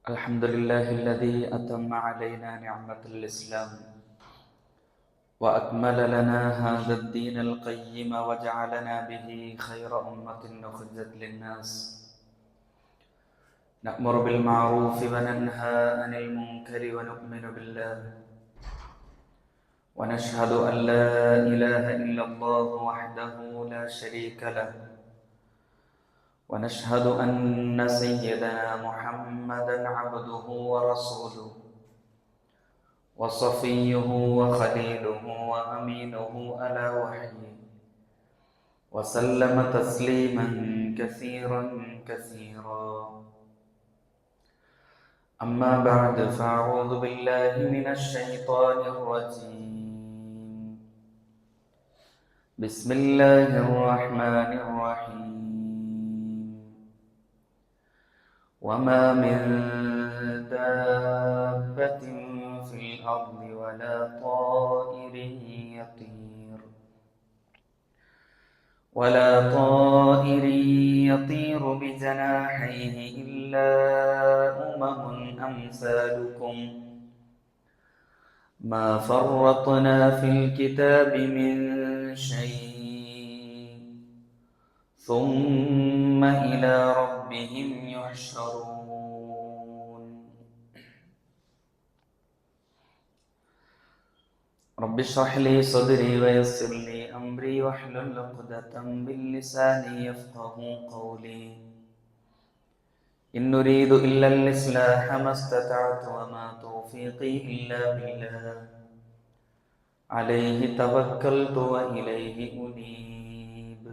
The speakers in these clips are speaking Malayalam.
الحمد لله الذي أتم علينا نعمة الإسلام وأكمل لنا هذا الدين القيم وجعلنا به خير أمة أخرجت للناس نأمر بالمعروف وننهى عن المنكر ونؤمن بالله ونشهد أن لا إله إلا الله وحده لا شريك له ونشهد أن سيدنا محمدًا عبده ورسوله وصفيه وخليله وأمينه على وحيه وسلم تسليمًا كثيرًا كثيرا. أما بعد فأعوذ بالله من الشيطان الرجيم. بسم الله الرحمن الرحيم. وما من دابة في الأرض ولا طائر يطير بجناحيه إلا أمم أمثالكم ما فرطنا في الكتاب من شيء ثم إلى ربهم يحشرون. رب اشرح لي صدري ويسر لي أمري واحلل عقدة من لساني يفقهوا قولي. إن نريد إلا الإصلاح ما استطعت وما توفيقي إلا بالله عليه توكلت وإليه أنيب.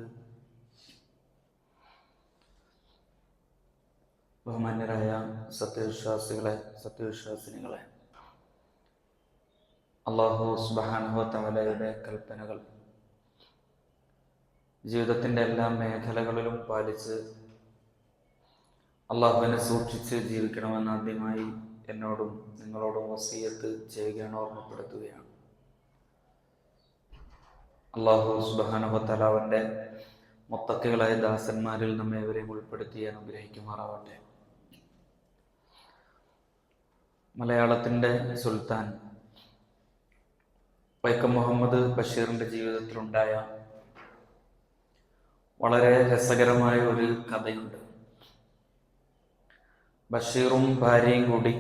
ബഹുമാന്യരായ സത്യവിശ്വാസിനികളെ, അല്ലാഹു സുബ്ഹാനഹു വ തആലയുടെ കൽപ്പനകൾ ജീവിതത്തിൻ്റെ എല്ലാ മേഖലകളിലും പാലിച്ച് അള്ളാഹുവിനെ സൂക്ഷിച്ച് ജീവിക്കണമെന്ന് ആദ്യമായി എന്നോടും നിങ്ങളോടും വസിയത്ത് ചെയ്യുകയാണ്, ഓർമ്മപ്പെടുത്തുകയാണ്. അല്ലാഹു സുബ്ഹാനഹു വ തആല അവൻ്റെ മുത്തഖികളായ ദാസന്മാരിൽ നമ്മെ ഇവരെയും ഉൾപ്പെടുത്തി അനുഗ്രഹിക്കുമാറാവട്ടെ. മലയാളത്തിൻ്റെ സുൽത്താൻ വൈക്കം മുഹമ്മദ് ബഷീറിൻ്റെ ജീവിതത്തിലുണ്ടായ വളരെ രസകരമായ ഒരു കഥയുണ്ട്. ബഷീറും ഭാര്യയും കൂടി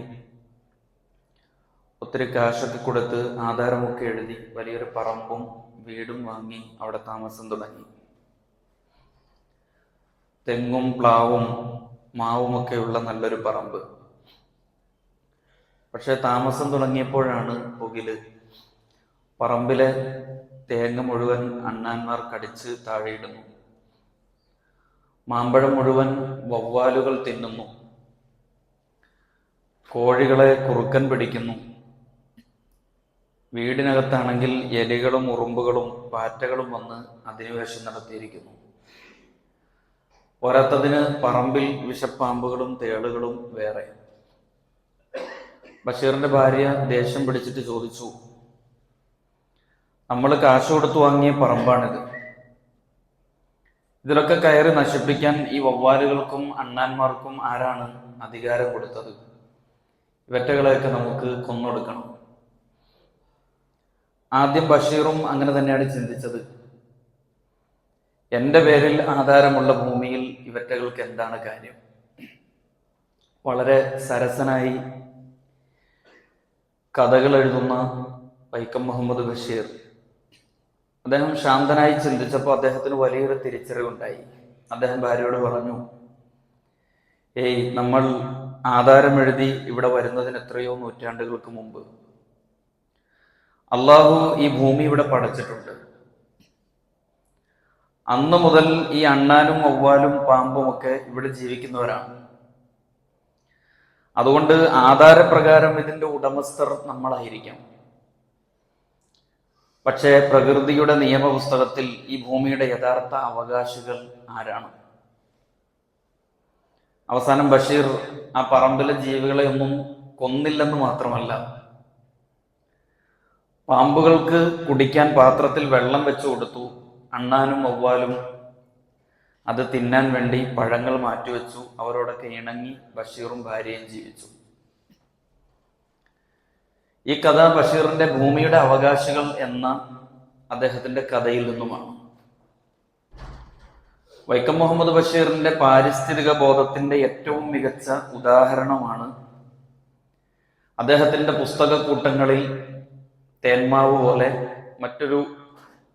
ഒത്തിരി കാശൊക്കെ കൊടുത്ത് ആധാരമൊക്കെ എഴുതി വലിയൊരു പറമ്പും വീടും വാങ്ങി അവിടെ താമസം തുടങ്ങി. തെങ്ങും പ്ലാവും മാവുമൊക്കെയുള്ള നല്ലൊരു പറമ്പ്. പക്ഷെ താമസം തുടങ്ങിയപ്പോഴാണ് പുകില്. പറമ്പിലെ തേങ്ങ മുഴുവൻ അണ്ണാന്മാർ കടിച്ച് താഴെയിടുന്നു. മാമ്പഴം മുഴുവൻ വവ്വാലുകൾ തിന്നുന്നു. കോഴികളെ കുറുക്കൻ പിടിക്കുന്നു. വീടിനകത്താണെങ്കിൽ എലികളും ഉറുമ്പുകളും പാറ്റകളും വന്ന് അധിനിവേശം നടത്തിയിരിക്കുന്നു. പോരാത്തതിന് പറമ്പിൽ വിഷപ്പാമ്പുകളും തേളുകളും വേറെ. ബഷീറിന്റെ ഭാര്യ ദേഷ്യം പിടിച്ചിട്ട് ചോദിച്ചു, നമ്മൾ കാശ് കൊടുത്തു വാങ്ങിയ പറമ്പാണിത്, ഇതിലൊക്കെ കയറി നശിപ്പിക്കാൻ ഈ വവ്വാലുകൾക്കും അണ്ണാന്മാർക്കും ആരാണ് അധികാരം കൊടുത്തത്? ഇവറ്റകളെയൊക്കെ നമുക്ക് കൊന്നൊടുക്കണം. ആദ്യം ബഷീറും അങ്ങനെ തന്നെയാണ് ചിന്തിച്ചത്. എൻ്റെ പേരിൽ ആധാരമുള്ള ഭൂമിയിൽ ഇവറ്റകൾക്ക് എന്താണ് കാര്യം? വളരെ സരസനായി കഥകൾ എഴുതുന്ന വൈക്കം മുഹമ്മദ് ബഷീർ, അദ്ദേഹം ശാന്തനായി ചിന്തിച്ചപ്പോൾ അദ്ദേഹത്തിന് വലിയൊരു തിരിച്ചറിവുണ്ടായി. അദ്ദേഹം ഭാര്യയോട് പറഞ്ഞു, നമ്മൾ ആധാരം എഴുതി ഇവിടെ വരുന്നതിന് എത്രയോ നൂറ്റാണ്ടുകൾക്ക് മുമ്പ് അള്ളാഹു ഈ ഭൂമി ഇവിടെ പടച്ചിട്ടുണ്ട്. അന്നു മുതൽ ഈ അണ്ണാനും വവ്വാലും പാമ്പും ഒക്കെ ഇവിടെ ജീവിക്കുന്നവരാണ്. അതുകൊണ്ട് ആധാരപ്രകാരം ഇതിന്റെ ഉടമസ്ഥർ നമ്മളായിരിക്കാം. പക്ഷേ പ്രകൃതിയുടെ നിയമപുസ്തകത്തിൽ ഈ ഭൂമിയുടെ യഥാർത്ഥ അവകാശികൾ ആരാണ്? അവസാനം ബഷീർ ആ പറമ്പിലെ ജീവികളെ ഒന്നും കൊന്നില്ലെന്ന് മാത്രമല്ല, പാമ്പുകൾക്ക് കുടിക്കാൻ പാത്രത്തിൽ വെള്ളം വെച്ചു കൊടുത്തു. അണ്ണാനും വവ്വാലും അത് തിന്നാൻ വേണ്ടി പഴങ്ങൾ മാറ്റിവെച്ചു. അവരോടൊക്കെ ഇണങ്ങി ബഷീറും ഭാര്യയും ജീവിച്ചു. ഈ കഥ ബഷീറിന്റെ ഭൂമിയുടെ അവകാശികൾ എന്ന അദ്ദേഹത്തിന്റെ കഥയിൽ നിന്നുമാണ്. വൈക്കം മുഹമ്മദ് ബഷീറിന്റെ പാരിസ്ഥിതിക ബോധത്തിന്റെ ഏറ്റവും മികച്ച ഉദാഹരണമാണ് അദ്ദേഹത്തിന്റെ പുസ്തക കൂട്ടങ്ങളിൽ തേന്മാവ് പോലെ മറ്റൊരു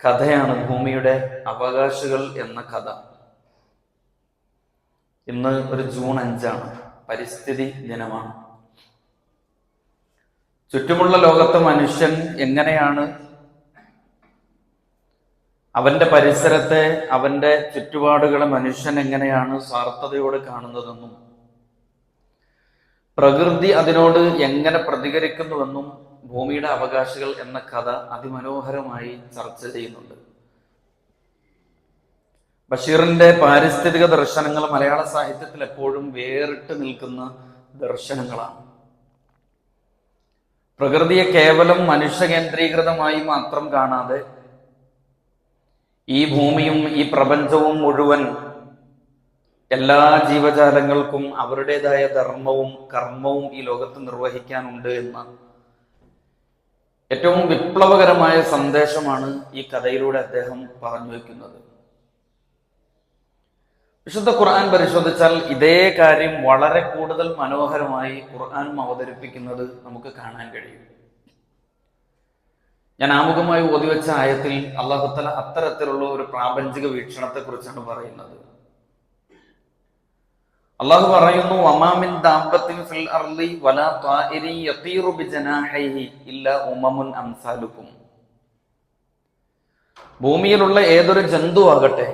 കഥയാണ് ഭൂമിയുടെ അവകാശികൾ എന്ന കഥ. ഇന്ന് ഒരു ജൂൺ 5 പരിസ്ഥിതി ദിനമാണ്. ചുറ്റുമുള്ള ലോകത്തെ മനുഷ്യൻ എങ്ങനെയാണ് അവന്റെ പരിസരത്തെ, അവന്റെ ചുറ്റുപാടുകളെ മനുഷ്യൻ എങ്ങനെയാണ് സ്വാർത്ഥതയോട് കാണുന്നതെന്നും പ്രകൃതി അതിനോട് എങ്ങനെ പ്രതികരിക്കുന്നുവെന്നും ഭൂമിയുടെ അവകാശികൾ എന്ന കഥ അതിമനോഹരമായി ചർച്ച ചെയ്യുന്നുണ്ട്. ബഷീറിന്റെ പാരിസ്ഥിതിക ദർശനങ്ങൾ മലയാള സാഹിത്യത്തിൽ എപ്പോഴും വേറിട്ട് നിൽക്കുന്ന ദർശനങ്ങളാണ്. പ്രകൃതിയെ കേവലം മനുഷ്യ കേന്ദ്രീകൃതമായി മാത്രം കാണാതെ ഈ ഭൂമിയും ഈ പ്രപഞ്ചവും മുഴുവൻ എല്ലാ ജീവജാലങ്ങൾക്കും അവരുടേതായ ധർമ്മവും കർമ്മവും ഈ ലോകത്ത് നിർവഹിക്കാനുണ്ട് എന്ന ഏറ്റവും വിപ്ലവകരമായ സന്ദേശമാണ് ഈ കഥയിലൂടെ അദ്ദേഹം പറഞ്ഞു വയ്ക്കുന്നത്. വിശുദ്ധ ഖുർആൻ പരിശോധിച്ചാൽ ഇതേ കാര്യം വളരെ കൂടുതൽ മനോഹരമായി ഖുർആനും അവതരിപ്പിക്കുന്നത് നമുക്ക് കാണാൻ കഴിയും. ഞാൻ ആമുഖമായി ഓതിവെച്ച ആയത്തിൽ അല്ലാഹു തആല അത്തരത്തിലുള്ള ഒരു പ്രാപഞ്ചിക വീക്ഷണത്തെ കുറിച്ചാണ് പറയുന്നത്. അല്ലാഹു പറയുന്നു, വമാ മിൻ ദാബത്തിൻ ഫിൽ അർളി വലാ ത്വാഇരി യതീറു ബിജനാഹിഹി ഇല്ലാ ഉമമുൻ അംസാലുക്കും. ഭൂമിയിലുള്ള ഏതൊരു ജന്തുവാകട്ടെ,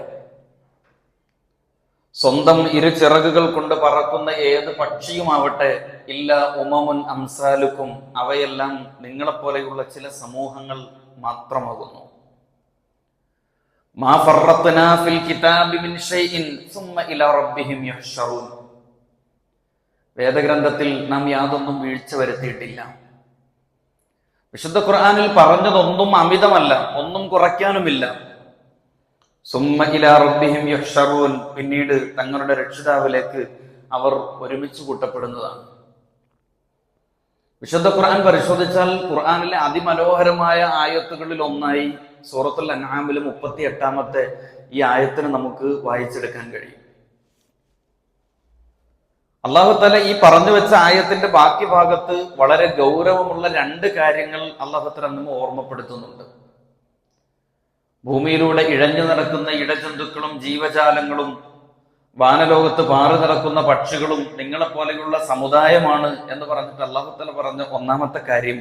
സ്വന്തം ഇരു ചിറകുകൾ കൊണ്ട് പറക്കുന്ന ഏത് പക്ഷിയുമാവട്ടെ, ഇല്ല ഉമമുൻ അംസാലുക്കും, അവയെല്ലാം നിങ്ങളെപ്പോലെയുള്ള ചില സമൂഹങ്ങൾ മാത്രമാകുന്നു. മാ ഫറത്നാ ഫിൽ കിതാബി മിൻ ഷൈഇൻ സുമ്മ ഇലാ റബ്ബിഹിം യഹ്ശറൂൻ. വേദഗ്രന്ഥത്തിൽ നാം യാതൊന്നും വീഴ്ച വരുത്തിയിട്ടില്ല. വിശുദ്ധ ഖുർആനിൽ പറഞ്ഞതൊന്നും അമിതമല്ല, ഒന്നും കുറയ്ക്കാനുമില്ല. സുമ്മ ഇലാ റബ്ബിഹിം യഹ്ശറൂൻ, പിന്നീട് തങ്ങളുടെ രക്ഷിതാവിലേക്ക് അവർ ഒരുമിച്ച് കൂട്ടപ്പെടുന്നതാണ്. വിശുദ്ധ ഖുർആൻ പരിശോധിച്ചാൽ ഖുർആനിലെ അതിമനോഹരമായ ആയത്തുകളിൽ ഒന്നായി സൂറത്തുൽ അൻആമിലെ 38 ഈ ആയത്തിന് നമുക്ക് വായിച്ചെടുക്കാൻ കഴിയും. അല്ലാഹു തആല ഈ പറഞ്ഞു വെച്ച ആയത്തിന്റെ ബാക്കി ഭാഗത്ത് വളരെ ഗൗരവമുള്ള 2 കാര്യങ്ങൾ അല്ലാഹു തആല നമ്മെ ഓർമ്മപ്പെടുത്തുന്നുണ്ട്. ഭൂമിയിലൂടെ ഇഴഞ്ഞു നടക്കുന്ന ഇടജന്തുക്കളും ജീവജാലങ്ങളും വാനലോകത്ത് പാറി നടക്കുന്ന പക്ഷികളും നിങ്ങളെപ്പോലെയുള്ള സമുദായമാണ് എന്ന് പറഞ്ഞിട്ട് അല്ലാഹു തആല പറഞ്ഞ ഒന്നാമത്തെ കാര്യം,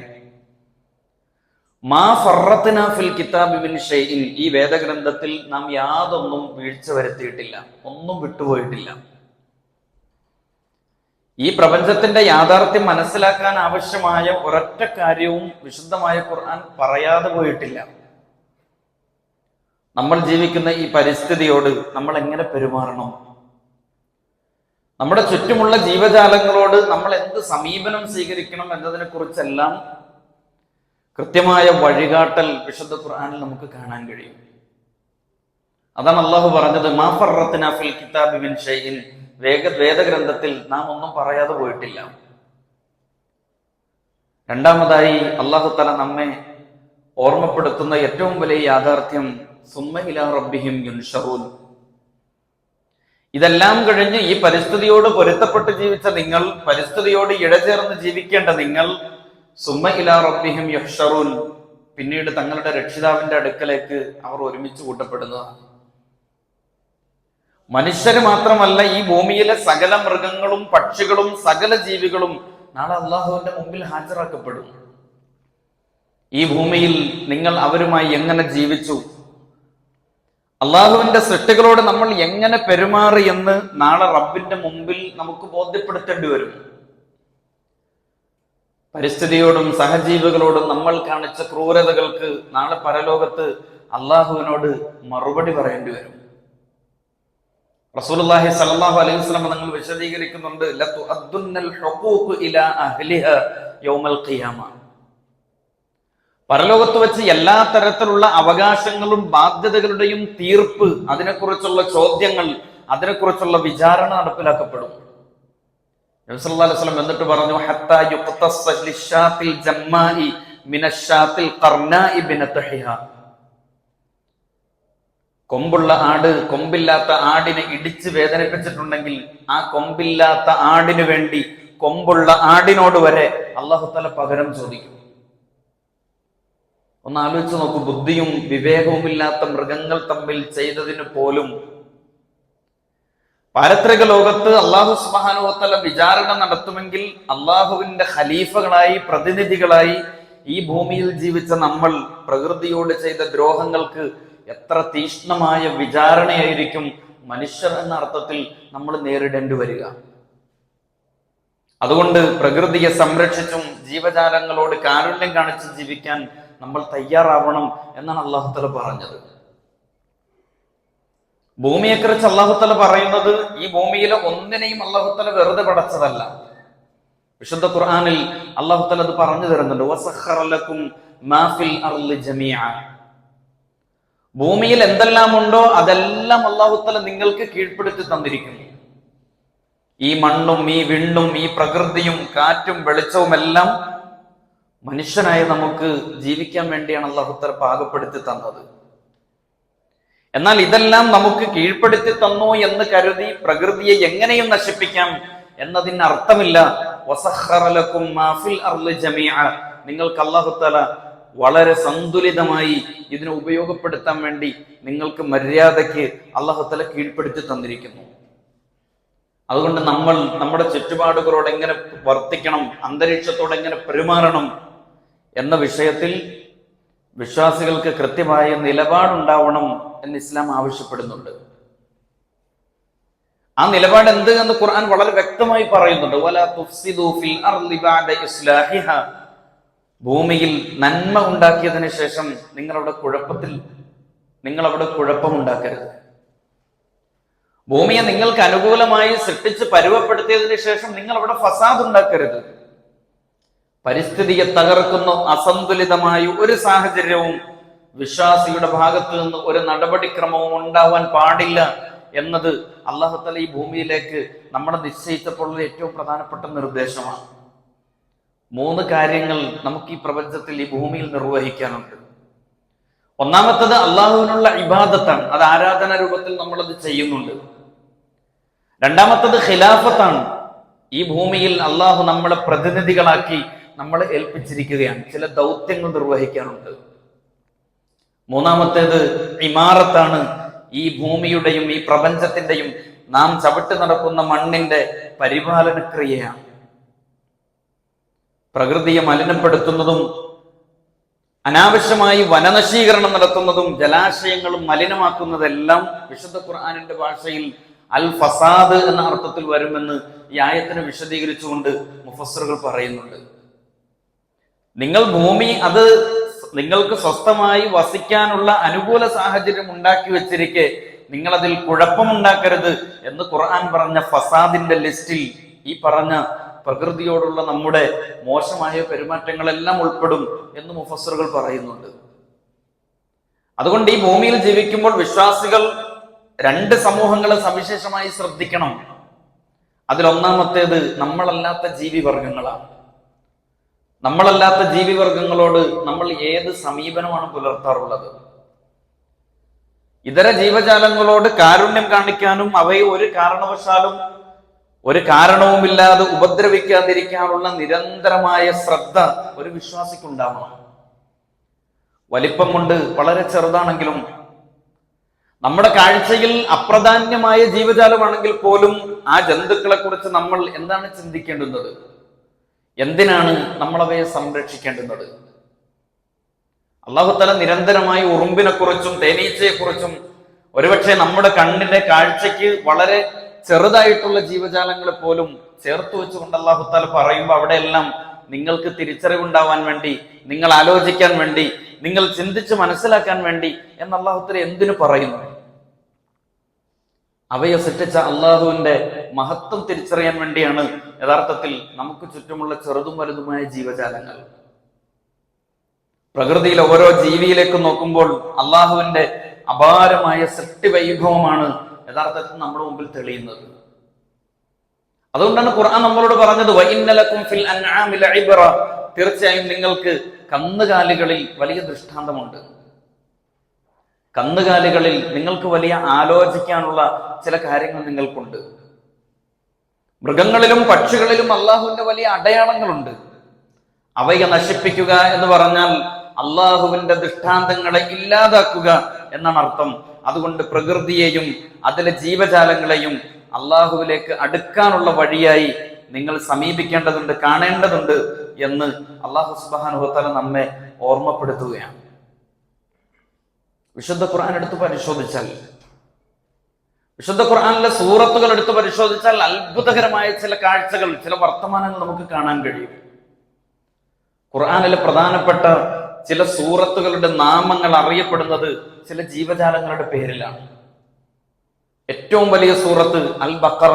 മാ ഫറത്നാ ഫിൽ കിതാബി മിൻ ഷൈഇൻ, ഈ വേദഗ്രന്ഥത്തിൽ നാം യാതൊന്നും വീഴ്ച വരുത്തിയിട്ടില്ല, ഒന്നും വിട്ടുപോയിട്ടില്ല. ഈ പ്രപഞ്ചത്തിന്റെ യാഥാർത്ഥ്യം മനസ്സിലാക്കാൻ ആവശ്യമായ ഒരൊറ്റ കാര്യവും വിശുദ്ധമായ ഖുർആൻ പറയാതെ പോയിട്ടില്ല. നമ്മൾ ജീവിക്കുന്ന ഈ പരിസ്ഥിതിയോട് നമ്മൾ എങ്ങനെ പെരുമാറണം, നമ്മുടെ ചുറ്റുമുള്ള ജീവജാലങ്ങളോട് നമ്മൾ എന്ത് സമീപനം സ്വീകരിക്കണം എന്നതിനെ കുറിച്ചെല്ലാം കൃത്യമായ വഴികാട്ടൽ വിശുദ്ധ ഖുർആനിൽ നമുക്ക് കാണാൻ കഴിയും. അതാണ് അല്ലാഹു പറഞ്ഞത്, മാ ഫറത്നാ ഫിൽ കിതാബി മിൻ ഷൈഇൻ, വേദഗ്രന്ഥത്തിൽ നാം ഒന്നും പറയാതെ പോയിട്ടില്ല. രണ്ടാമതായി അല്ലാഹു തആല നമ്മെ ഓർമ്മപ്പെടുത്തുന്ന ഏറ്റവും വലിയ യാഥാർത്ഥ്യം, സുമ്മ ഇലാ റബ്ബിഹിം യുൻശറൂൻ. ഇതെല്ലാം കഴിഞ്ഞ് ഈ പരിസ്ഥിതിയോട് പൊരുത്തപ്പെട്ട് ജീവിച്ച നിങ്ങൾ, പരിസ്ഥിതിയോട് ഇഴചേർന്ന് ജീവിക്കേണ്ട നിങ്ങൾ, സുമ്മ ഇലാ റബ്ബിഹിം യുഹ്ശറൂൻ, പിന്നീട് തങ്ങളുടെ രക്ഷിതാവിന്റെ അടുക്കലേക്ക് അവർ ഒരുമിച്ച് കൂട്ടപ്പെടുന്നതാണ്. മനുഷ്യര് മാത്രമല്ല, ഈ ഭൂമിയിലെ സകല മൃഗങ്ങളും പക്ഷികളും സകല ജീവികളും നാളെ അള്ളാഹുവിന്റെ മുമ്പിൽ ഹാജരാക്കപ്പെടും. ഈ ഭൂമിയിൽ നിങ്ങൾ അവരുമായി എങ്ങനെ ജീവിച്ചു, അള്ളാഹുവിന്റെ സൃഷ്ടികളോട് നമ്മൾ എങ്ങനെ പെരുമാറി എന്ന് നാളെ റബ്ബിന്റെ മുമ്പിൽ നമുക്ക് ബോധ്യപ്പെടുത്തേണ്ടി വരും. പരിസ്ഥിതിയോടും സഹജീവികളോടും നമ്മൾ കാണിച്ച ക്രൂരതകൾക്ക് നാളെ പരലോകത്ത് അള്ളാഹുവിനോട് മറുപടി പറയേണ്ടി വരും. റസൂലുള്ളാഹി സ്വല്ലല്ലാഹു അലൈഹി വസല്ലം നിങ്ങൾ വിശദീകരിക്കുന്നുണ്ട്, ലതുഅദ്ദുന്നൽ ഹുഖൂഖ് ഇലാ അഹ്ലിഹാ യൗമൽ ഖിയാമ. പരലോകത്ത് വെച്ച് എല്ലാ തരത്തിലുള്ള അവകാശങ്ങളും ബാധ്യതകളുടെയും തീർപ്പ്, അതിനെക്കുറിച്ചുള്ള ചോദ്യങ്ങൾ, അതിനെക്കുറിച്ചുള്ള വിചാരണ നടപ്പിലാക്കപ്പെടും. നബി സല്ലല്ലാഹു അലൈഹി വസല്ലം എന്നിട്ട് പറഞ്ഞു, ഹത്താ യുഖ്തസ്സ ലിശാത്തിൽ ജമ്മാഇ മിനശ്ശാത്തിൽ ഖർനാഇ ബിനതഹിഹ. കൊമ്പുള്ള ആട് കൊമ്പില്ലാത്ത ആടിനെ ഇടിച്ച് വേദനിപ്പിച്ചിട്ടുണ്ടെങ്കിൽ ആ കൊമ്പില്ലാത്ത ആടിനു വേണ്ടി കൊമ്പുള്ള ആടിനോട് വരെ അല്ലാഹു തആല പകരം ചോദിക്കും. ഒന്ന് ആലോചിച്ച് നോക്കൂ, ബുദ്ധിയും വിവേകവും ഇല്ലാത്ത മൃഗങ്ങൾ തമ്മിൽ ചെയ്തതിന് പോലും പാരത്രിക ലോകത്ത് അല്ലാഹു സുബ്ഹാനഹു വ തആല വിചാരണ നടത്തുമെങ്കിൽ അള്ളാഹുവിന്റെ ഖലീഫകളായി, പ്രതിനിധികളായി ഈ ഭൂമിയിൽ ജീവിച്ച നമ്മൾ പ്രകൃതിയോട് ചെയ്ത ദ്രോഹങ്ങൾക്ക് എത്ര തീക്ഷ്ണമായ വിചാരണയായിരിക്കും മനുഷ്യർ എന്ന അർത്ഥത്തിൽ നമ്മൾ നേരിടേണ്ടി വരിക. അതുകൊണ്ട് പ്രകൃതിയെ സംരക്ഷിച്ചും ജീവജാലങ്ങളോട് കാരുണ്യം കാണിച്ച് ജീവിക്കാൻ നമ്മൾ തയ്യാറാവണം എന്നാണ് അല്ലാഹു തആല പറഞ്ഞത്. ഭൂമിയെക്കുറിച്ച് അല്ലാഹു തആല പറയുന്നത് ഈ ഭൂമിയിലെ ഒന്നിനെയും അല്ലാഹു തആല വെറുതെ പടച്ചതല്ല. വിശുദ്ധ ഖുർആനിൽ അല്ലാഹു തആല അത് പറഞ്ഞു തരുന്നുണ്ട്. വസഖറ ലക്കും മാ ഫിൽ അർളി ജമീഅ. ഭൂമിയിൽ എന്തെല്ലാം ഉണ്ടോ അതെല്ലാം അല്ലാഹു തആല നിങ്ങൾക്ക് കീഴ്പ്പെടുത്തി തന്നിരിക്കുന്നു. ഈ മണ്ണും ഈ വിണ്ണും ഈ പ്രകൃതിയും കാറ്റും വെളിച്ചവും എല്ലാം മനുഷ്യനായ നമുക്ക് ജീവിക്കാൻ വേണ്ടിയാണ് അല്ലാഹു തആല പാകപ്പെടുത്തി തന്നത്. എന്നാൽ ഇതെല്ലാം നമുക്ക് കീഴ്പ്പെടുത്തി തന്നു എന്ന് കരുതി പ്രകൃതിയെ എങ്ങനെയും നശിപ്പിക്കാം എന്നതിന് അർത്ഥമില്ല. വസഖറ ലക്കും മാ ഫിൽ അർളി ജമീഅ. നിങ്ങൾക്ക് അല്ലാഹു തആല വളരെ സന്തുലിതമായി ഇതിനെ ഉപയോഗപ്പെടുത്താൻ വേണ്ടി നിങ്ങൾക്ക് മര്യാദയ്ക്ക് അല്ലാഹു തആല കീഴ്പ്പെടുത്തി തന്നിരിക്കുന്നു. അതുകൊണ്ട് നമ്മൾ നമ്മുടെ ചുറ്റുപാടുകളോട് എങ്ങനെ വർത്തിക്കണം, അന്തരീക്ഷത്തോട് എങ്ങനെ പെരുമാറണം എന്ന വിഷയത്തിൽ വിശ്വാസികൾക്ക് കൃത്യമായ നിലപാടുണ്ടാവണം എന്ന് ഇസ്ലാം ആവശ്യപ്പെടുന്നുണ്ട്. ആ നിലപാട് എന്ത് എന്ന് ഖുർആൻ വളരെ വ്യക്തമായി പറയുന്നുണ്ട്. വലാ തുഫ്സിദു ഫിൽ അർളി ബഅദ ഇസ്ലാഹിഹ. ഭൂമിയിൽ നന്മ ഉണ്ടാക്കിയതിനു ശേഷം നിങ്ങളവിടെ കുഴപ്പമുണ്ടാക്കരുത്. ഭൂമിയെ നിങ്ങൾക്ക് അനുകൂലമായി സൃഷ്ടിച്ച് പരുവപ്പെടുത്തിയതിനു ശേഷം നിങ്ങൾ അവിടെ ഫസാദ് ഉണ്ടാക്കരുത്. പരിസ്ഥിതിയെ തകർക്കുന്ന അസന്തുലിതമായ ഒരു സാഹചര്യവും വിശ്വാസിയുടെ ഭാഗത്ത് നിന്ന് ഒരു നടപടിക്രമവും ഉണ്ടാവാൻ പാടില്ല എന്നത് അല്ലാഹു തആല ഈ ഭൂമിയിലേക്ക് നമ്മളെ നിശ്ചയിച്ചപ്പോൾ ഏറ്റവും പ്രധാനപ്പെട്ട നിർദ്ദേശമാണ്. 3 കാര്യങ്ങൾ നമുക്ക് ഈ പ്രപഞ്ചത്തിൽ ഈ ഭൂമിയിൽ നിർവഹിക്കാനുണ്ട്. ഒന്നാമത്തത് അള്ളാഹുവിനുള്ള ഇബാദത്താണ്. അത് ആരാധന രൂപത്തിൽ നമ്മളത് ചെയ്യുന്നുണ്ട്. രണ്ടാമത്തത് ഖിലാഫത്താണ്. ഈ ഭൂമിയിൽ അള്ളാഹു നമ്മളെ പ്രതിനിധികളാക്കി നമ്മളെ ഏൽപ്പിച്ചിരിക്കുകയാണ്. ചില ദൗത്യങ്ങൾ നിർവഹിക്കാനുണ്ട്. മൂന്നാമത്തേത് ഇമാറത്താണ്. ഈ ഭൂമിയുടെയും ഈ പ്രപഞ്ചത്തിന്റെയും നാം ചവിട്ടി നടക്കുന്ന മണ്ണിന്റെ പരിപാലന ക്രിയയാണ്. പ്രകൃതിയെ മലിനപ്പെടുത്തുന്നതും അനാവശ്യമായി വനനശീകരണം നടത്തുന്നതും ജലാശയങ്ങളും മലിനമാക്കുന്നതെല്ലാം വിശുദ്ധ ഖുർആനിന്റെ ഭാഷയിൽ അൽ ഫസാദ് എന്ന അർത്ഥത്തിൽ വരുമെന്ന് ഈ ആയത്തിനെ വിശദീകരിച്ചുകൊണ്ട് മുഫസ്സിറുകൾ പറയുന്നുണ്ട്. നിങ്ങൾ ഭൂമി അത് നിങ്ങൾക്ക് സ്വസ്ഥമായി വസിക്കാനുള്ള അനുകൂല സാഹചര്യം ഉണ്ടാക്കി വെച്ചിരിക്കെ നിങ്ങൾ അതിൽ കുഴപ്പമുണ്ടാക്കരുത് എന്ന് ഖുർആൻ പറഞ്ഞ ഫസാദിന്റെ ലിസ്റ്റിൽ ഈ പറഞ്ഞ പ്രകൃതിയോടുള്ള നമ്മുടെ മോശമായ പെരുമാറ്റങ്ങളെല്ലാം ഉൾപ്പെടും എന്ന് മുഫസ്സിറുകൾ പറയുന്നുണ്ട്. അതുകൊണ്ട് ഈ ഭൂമിയിൽ ജീവിക്കുമ്പോൾ വിശ്വാസികൾ 2 സമൂഹങ്ങളെ സവിശേഷമായി ശ്രദ്ധിക്കണം. അതിലൊന്നാമത്തേത് നമ്മളല്ലാത്ത ജീവിവർഗങ്ങളാണ്. നമ്മളല്ലാത്ത ജീവിവർഗങ്ങളോട് നമ്മൾ ഏത് സമീപനമാണ് പുലർത്താറുള്ളത്? ഇതര ജീവജാലങ്ങളോട് കാരുണ്യം കാണിക്കാനും അവയെ ഒരു കാരണവശാലും ഒരു കാരണവുമില്ലാതെ ഉപദ്രവിക്കാതിരിക്കാനുള്ള നിരന്തരമായ ശ്രദ്ധ ഒരു വിശ്വാസിക്കുണ്ടാവണം. വലിപ്പം കൊണ്ട് വളരെ ചെറുതാണെങ്കിലും നമ്മുടെ കാഴ്ചയിൽ അപ്രധാന്യമായ ജീവജാലമാണെങ്കിൽ പോലും ആ ജന്തുക്കളെ കുറിച്ച് നമ്മൾ എന്താണ് ചിന്തിക്കേണ്ടുന്നത്? എന്തിനാണ് നമ്മൾ അവയെ സംരക്ഷിക്കേണ്ടുന്നത്? അല്ലാഹു തആല നിരന്തരമായി ഉറുമ്പിനെ കുറിച്ചും തേനീച്ചയെ കുറിച്ചും ഒരുപക്ഷെ നമ്മുടെ കണ്ണിന്റെ കാഴ്ചയ്ക്ക് വളരെ ചെറുതായിട്ടുള്ള ജീവജാലങ്ങളെ പോലും ചേർത്ത് വെച്ചുകൊണ്ട് അല്ലാഹു തആല പറയുമ്പോൾ അവിടെയെല്ലാം നിങ്ങൾക്ക് തിരിച്ചറിവുണ്ടാവാൻ വേണ്ടി, നിങ്ങൾ ആലോചിക്കാൻ വേണ്ടി, നിങ്ങൾ ചിന്തിച്ച് മനസ്സിലാക്കാൻ വേണ്ടി എന്ന് അല്ലാഹു തആല എന്തിനു പറയുന്നു? അവയെ സൃഷ്ടിച്ച അള്ളാഹുവിന്റെ മഹത്വം തിരിച്ചറിയാൻ വേണ്ടിയാണ് യഥാർത്ഥത്തിൽ നമുക്ക് ചുറ്റുമുള്ള ചെറുതും വലുതുമായ ജീവജാലങ്ങൾ. പ്രകൃതിയിലെ ഓരോ ജീവിയിലേക്ക് നോക്കുമ്പോൾ അള്ളാഹുവിന്റെ അപാരമായ സൃഷ്ടി വൈഭവമാണ് യഥാർത്ഥത്തിൽ നമ്മുടെ മുമ്പിൽ തെളിയുന്നത്. അതുകൊണ്ടാണ് ഖുർആൻ നമ്മളോട് പറഞ്ഞത് വഇന്നലകും ഫിൽ അൻആമി ലഇബ്റ, തീർച്ചയായും നിങ്ങൾക്ക് കന്നുകാലികളിൽ വലിയ ദൃഷ്ടാന്തമുണ്ട്. കന്നുകാലികളിൽ നിങ്ങൾക്ക് വലിയ ആലോചിക്കാനുള്ള ചില കാര്യങ്ങൾ നിങ്ങൾക്കുണ്ട്. മൃഗങ്ങളിലും പക്ഷികളിലും അള്ളാഹുവിന്റെ വലിയ അടയാളങ്ങളുണ്ട്. അവയെ നശിപ്പിക്കുക എന്ന് പറഞ്ഞാൽ അള്ളാഹുവിന്റെ ദൃഷ്ടാന്തങ്ങളെ ഇല്ലാതാക്കുക എന്നാണ് അർത്ഥം. അതുകൊണ്ട് പ്രകൃതിയെയും അതിലെ ജീവജാലങ്ങളെയും അള്ളാഹുവിലേക്ക് അടുക്കാനുള്ള വഴിയായി നിങ്ങൾ സമീപിക്കേണ്ടതുണ്ട്, കാണേണ്ടതുണ്ട് എന്ന് അള്ളാഹു സുബ്ഹാനഹു വ തആല നമ്മെ ഓർമ്മപ്പെടുത്തുകയാണ്. വിശുദ്ധ ഖുർആൻ എടുത്ത് പരിശോധിച്ചാൽ, വിശുദ്ധ ഖുർആനിലെ സൂറത്തുകൾ എടുത്ത് പരിശോധിച്ചാൽ അത്ഭുതകരമായ ചില കാഴ്ചകൾ, ചില വർത്തമാനങ്ങൾ നമുക്ക് കാണാൻ കഴിയും. ഖുർആനിലെ പ്രധാനപ്പെട്ട ചില സൂറത്തുകളുടെ നാമങ്ങൾ അറിയപ്പെടുന്നത് ചില ജീവജാലങ്ങളുടെ പേരിലാണ്. ഏറ്റവും വലിയ സൂറത്ത് അൽ ബഖറ,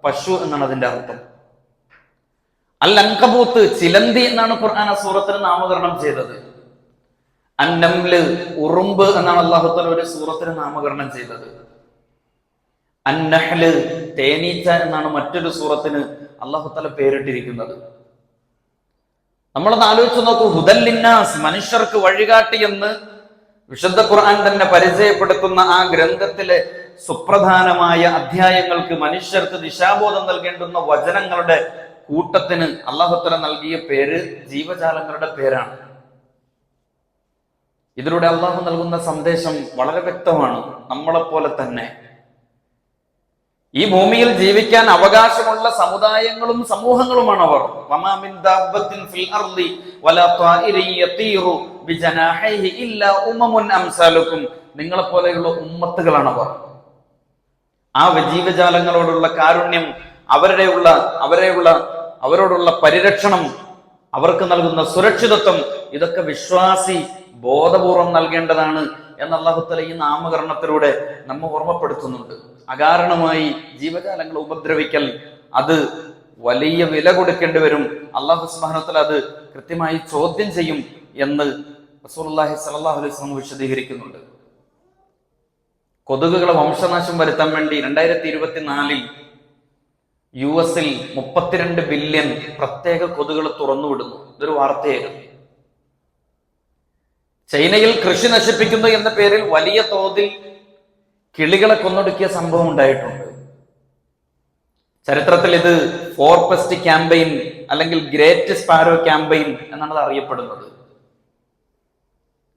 പശു എന്നാണ് അതിന്റെ അർത്ഥം. അൽ അൻകബൂത്ത്, ചിലന്തി എന്നാണ് ഖുർആൻ ആ സൂറത്തിന് നാമകരണം ചെയ്തത്. അന്നംല്, ഉറുമ്പ് എന്നാണ് അല്ലാഹു തആല ഒരു സൂറത്തിന് നാമകരണം ചെയ്തത്. അന്നഹ്ല്, തേനീച്ച എന്നാണ് മറ്റൊരു സൂറത്തിന് അല്ലാഹു തആല പേരിട്ടിരിക്കുന്നത്. നമ്മളൊന്ന് ആലോചിച്ച് നോക്കൂ. ഹുദല്ലിന്നാസ്, മനുഷ്യർക്ക് വഴികാട്ടി എന്ന് വിശുദ്ധ ഖുർആൻ തന്നെ പരിചയപ്പെടുത്തുന്ന ആ ഗ്രന്ഥത്തിലെ സുപ്രധാനമായ അധ്യായങ്ങൾക്ക്, മനുഷ്യർക്ക് ദിശാബോധം നൽകേണ്ടുന്ന വചനങ്ങളുടെ കൂട്ടത്തിന് അല്ലാഹു തആല നൽകിയ പേര് ജീവജാലങ്ങളുടെ പേരാണ്. ഇതിലൂടെ അള്ളാഹു നൽകുന്ന സന്ദേശം വളരെ വ്യക്തമാണ്. നമ്മളെപ്പോലെ തന്നെ ഈ ഭൂമിയിൽ ജീവിക്കാൻ അവകാശമുള്ള സമുദായങ്ങളും സമൂഹങ്ങളുമാണ് അവർ. വമാ മിൻ ദാബത്തിൻ ഫിൽ അർളി വലാ ത്വാഇരിൻ യതീറു ബിജനാഹിഹി ഇല്ലാ ഉമമുൻ അംസാലുക്കും, നിങ്ങളെപ്പോലെയുള്ള ഉമ്മത്തുകളാണ് അവർ. ആ ജീവജാലങ്ങളോടുള്ള കാരുണ്യം, അവരോടുള്ള പരിരക്ഷണം, അവർക്ക് നൽകുന്ന സുരക്ഷിതത്വം, ഇതൊക്കെ വിശ്വാസി ബോധപൂർവം നൽകേണ്ടതാണ് എന്ന് അല്ലാഹു തആല ഈ നാമകരണത്തിലൂടെ നമ്മെ ഓർമ്മപ്പെടുത്തുന്നുണ്ട്. അകാരണമായി ജീവജാലങ്ങളെ ഉപദ്രവിക്കൽ, അത് വലിയ വില കൊടുക്കേണ്ടി വരും. അല്ലാഹു സുബ്ഹാനഹു വ തആല അത് കൃത്യമായി ചോദ്യം ചെയ്യും എന്ന് റസൂലുള്ളാഹി സ്വല്ലല്ലാഹു അലൈഹി വസല്ലം വിശദീകരിക്കുന്നുണ്ട്. കൊതുകുകളെ വംശനാശം വരുത്താൻ വേണ്ടി 2024 US 32 ബില്യൺ പ്രത്യേക കൊതുകുകൾ തുറന്നുവിടുന്നു. ഇതൊരു വാർത്തയായിരുന്നു. ചൈനയിൽ കൃഷി നശിപ്പിക്കുന്നു എന്ന പേരിൽ വലിയ തോതിൽ കിളികളെ കൊന്നൊടുക്കിയ സംഭവം ഉണ്ടായിട്ടുണ്ട്. ചരിത്രത്തിൽ ഇത് 4 പെസ്റ്റ് ക്യാമ്പയിൻ അല്ലെങ്കിൽ ഗ്രേറ്റ് സ്പാരോ ക്യാമ്പയിൻ എന്നാണ് അത് അറിയപ്പെടുന്നത്.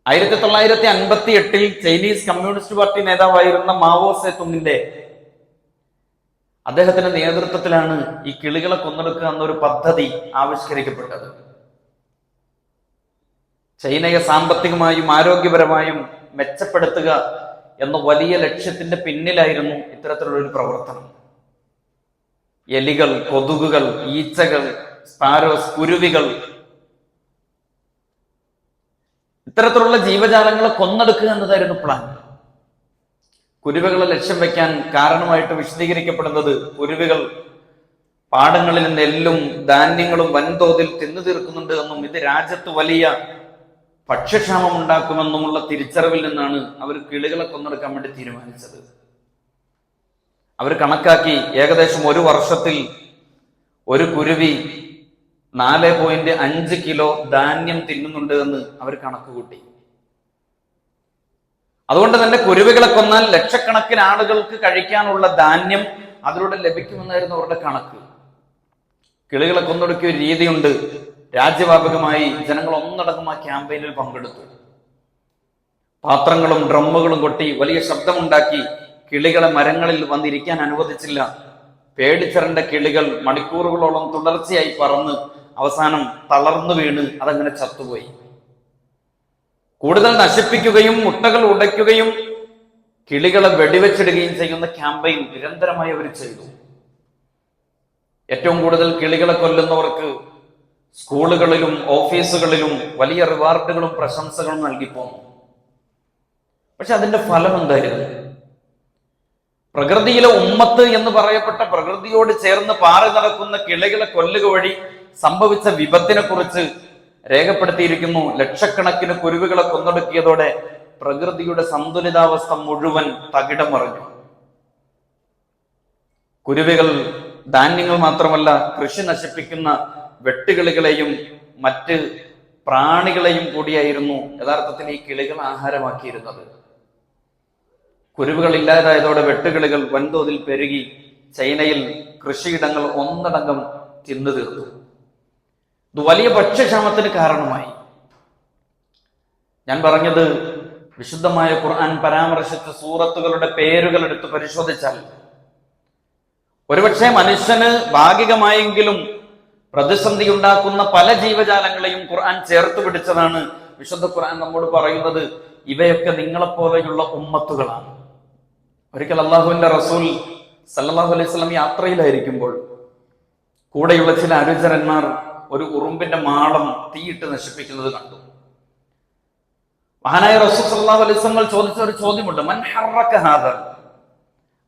1958 ചൈനീസ് കമ്മ്യൂണിസ്റ്റ് പാർട്ടി നേതാവായിരുന്ന മാവോ സേ തുങ്ങിന്റെ അദ്ദേഹത്തിന്റെ നേതൃത്വത്തിലാണ് ഈ കിളികളെ കൊന്നൊടുക്കുക എന്നൊരു പദ്ധതി ആവിഷ്കരിക്കപ്പെട്ടത്. ചൈനയെ സാമ്പത്തികമായും ആരോഗ്യപരമായും മെച്ചപ്പെടുത്തുക എന്ന വലിയ ലക്ഷ്യത്തിന്റെ പിന്നിലായിരുന്നു ഇത്തരത്തിലുള്ള ഒരു പ്രവർത്തനം. എലികൾ, കൊതുകുകൾ, ഈച്ചകൾ, സ്പാരോസ്, കുരുവികൾ, ഇത്തരത്തിലുള്ള ജീവജാലങ്ങളെ കൊന്നെടുക്കുക എന്നതായിരുന്നു പ്ലാൻ. കുരുവികളെ ലക്ഷ്യം വെക്കാൻ കാരണമായിട്ട് വിശദീകരിക്കപ്പെടുന്നത് കുരുവികൾ പാടങ്ങളിൽ നെല്ലും ധാന്യങ്ങളും വൻതോതിൽ തിന്നു തീർക്കുന്നുണ്ട് എന്നും ഇത് രാജ്യത്ത് വലിയ ഭക്ഷ്യക്ഷാമം ഉണ്ടാക്കുമെന്നുമുള്ള തിരിച്ചറിവിൽ നിന്നാണ് അവർ കിളികളെ കൊന്നെടുക്കാൻ വേണ്ടി തീരുമാനിച്ചത്. അവർ കണക്കാക്കി ഏകദേശം ഒരു വർഷത്തിൽ ഒരു കുരുവി 4.5 കിലോ ധാന്യം തിന്നുന്നുണ്ട് എന്ന് അവർ കണക്ക് കൂട്ടി. അതുകൊണ്ട് തന്നെ കുരുവികളെ കൊന്നാൽ ലക്ഷക്കണക്കിന് ആളുകൾക്ക് കഴിക്കാനുള്ള ധാന്യം അതിലൂടെ ലഭിക്കുമെന്നായിരുന്നു അവരുടെ കണക്ക്. കിളികളെ കൊന്നൊടുക്കിയ ഒരു രീതിയുണ്ട്. രാജ്യവ്യാപകമായി ജനങ്ങൾ ഒന്നടങ്കം ആ ക്യാമ്പയിനിൽ പങ്കെടുത്തു. പാത്രങ്ങളും ഡ്രമ്മുകളും കൊട്ടി വലിയ ശബ്ദമുണ്ടാക്കി കിളികളെ മരങ്ങളിൽ വന്നിരിക്കാൻ അനുവദിച്ചില്ല. പേടിച്ചറിന്റെ കിളികൾ മണിക്കൂറുകളോളം തുടർച്ചയായി പറന്ന് അവസാനം തളർന്നു വീണ് അതങ്ങനെ ചത്തുപോയി. കൂടുതൽ നശിപ്പിക്കുകയും മുട്ടകൾ ഉടയ്ക്കുകയും കിളികളെ വെടിവെച്ചിടുകയും ചെയ്യുന്ന ക്യാമ്പയിൻ നിരന്തരമായി അവർ ചെയ്തു. ഏറ്റവും കൂടുതൽ കിളികളെ കൊല്ലുന്നവർക്ക് സ്കൂളുകളിലും ഓഫീസുകളിലും വലിയ റിവാർഡുകളും പ്രശംസകളും നൽകിപ്പോന്നു. പക്ഷെ അതിന്റെ ഫലം എന്തായിരുന്നു? പ്രകൃതിയിലെ ഉമ്മത്ത് എന്ന് പറയപ്പെട്ട പ്രകൃതിയോട് ചേർന്ന് പാറി നടക്കുന്ന കിളികളെ കൊല്ലുക വഴി സംഭവിച്ച വിപത്തിനെ കുറിച്ച് രേഖപ്പെടുത്തിയിരിക്കുന്നു. ലക്ഷക്കണക്കിന് കുരുവികളെ കൊന്നൊടുക്കിയതോടെ പ്രകൃതിയുടെ സന്തുലിതാവസ്ഥ മുഴുവൻ തകിടം മറിഞ്ഞു. കുരുവികൾ ധാന്യങ്ങൾ മാത്രമല്ല, കൃഷി നശിപ്പിക്കുന്ന വെട്ടുകിളികളെയും മറ്റ് പ്രാണികളെയും കൂടിയായിരുന്നു യഥാർത്ഥത്തിൽ ഈ കിളികൾ ആഹാരമാക്കിയിരുന്നത്. കുരുവുകളില്ലാതായതോടെ വെട്ടുകിളികൾ വൻതോതിൽ പെരുകി ചൈനയിൽ കൃഷിയിടങ്ങൾ ഒന്നടങ്കം തിന്നു തീർത്തു. ഇത് വലിയ ഭക്ഷ്യക്ഷാമത്തിന് കാരണമായി. ഞാൻ പറഞ്ഞത്, വിശുദ്ധമായ ഖുർആൻ പരാമർശിച്ച സൂറത്തുകളുടെ പേരുകൾ എടുത്ത് പരിശോധിച്ചാൽ ഒരുപക്ഷെ മനുഷ്യന് ഭാഗികമായെങ്കിലും പ്രതിസന്ധി ഉണ്ടാക്കുന്ന പല ജീവജാലങ്ങളെയും ഖുർആൻ ചേർത്ത് പിടിച്ചതാണ്. വിശുദ്ധ ഖുർആൻ നമ്മോട് പറയുന്നത് ഇവയൊക്കെ നിങ്ങളെപ്പോലെയുള്ള ഉമ്മത്തുകളാണ്. ഒരിക്കൽ അള്ളാഹുവിന്റെ റസൂൽ സല്ലല്ലാഹു അലൈഹി വസല്ലം യാത്രയിലായിരിക്കുമ്പോൾ കൂടെയുള്ള ചില അനുചരന്മാർ ഒരു ഉറുമ്പിന്റെ മാളം തീയിട്ട് നശിപ്പിക്കുന്നത് കണ്ടു. മഹാനായ റസൂൽ സല്ലല്ലാഹു അലൈഹി വസല്ലം ചോദിച്ച ഒരു ചോദ്യമുണ്ട്, മൻ ഹറക ഹാദ,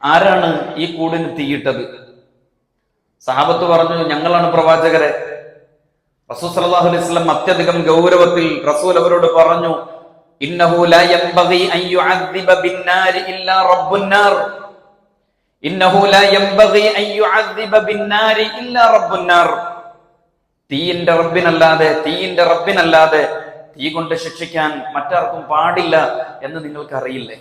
ആരാണ് ഈ കൂടിന് തീയിട്ടത്? സഹാബത്ത് പറഞ്ഞു, ഞങ്ങളാണ് പ്രവാചകരെ. റസൂൽ സല്ലല്ലാഹു അലൈഹി വസല്ലം അത്യധികം ഗൗരവത്തിൽ റസൂൽ അവരോട് പറഞ്ഞു, ഇന്നഹു ലാ യൻബഗി അൻ യുഅദ്ദിബ ബിന്നാരി ഇല്ലാ റബ്ബുന്നാർ, ഇന്നഹു ലാ യൻബഗി അൻ യുഅദ്ദിബ ബിന്നാരി ഇല്ലാ റബ്ബുന്നാർ. തീയിന്റെ റബ്ബിനല്ലാതെ തീ കൊണ്ട് ശിക്ഷിക്കാൻ മറ്റാർക്കും പാടില്ല എന്ന് നിങ്ങൾക്കറിയില്ലേ?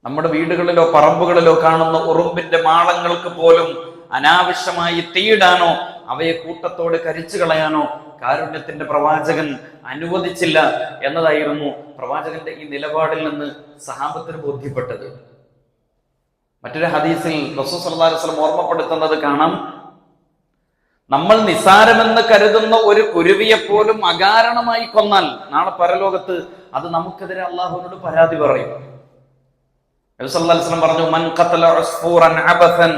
നമ്മുടെ വീടുകളിലോ പറമ്പുകളിലോ കാണുന്ന ഉറുമ്പിന്റെ മാളങ്ങൾക്ക് പോലും അനാവശ്യമായി തീയിടാനോ അവയെ കൂട്ടത്തോട് കരിച്ചു കളയാനോ കാരുണ്യത്തിന്റെ പ്രവാചകൻ അനുവദിച്ചില്ല എന്നതായിരുന്നു പ്രവാചകന്റെ ഈ നിലപാടിൽ നിന്ന് സഹാബത്തിന് ബോധ്യപ്പെട്ടത്. മറ്റൊരു ഹദീസിൽ റസൂൽ സല്ലല്ലാഹു അലൈഹി വസല്ലം ഓർമ്മപ്പെടുത്തുന്നത് കാണാം, നമ്മൾ നിസാരമെന്ന് കരുതുന്ന ഒരു കുരുവിയെ പോലും അകാരണമായി കൊന്നാൽ നാളെ പരലോകത്ത് അത് നമുക്കെതിരെ അള്ളാഹുവിനോട് പരാതി പറയും. നബി സല്ലല്ലാഹു അലൈഹി വസല്ലം പറഞ്ഞു, മൻ ഖതല ഉസ്ഫൂറൻ അബസൻ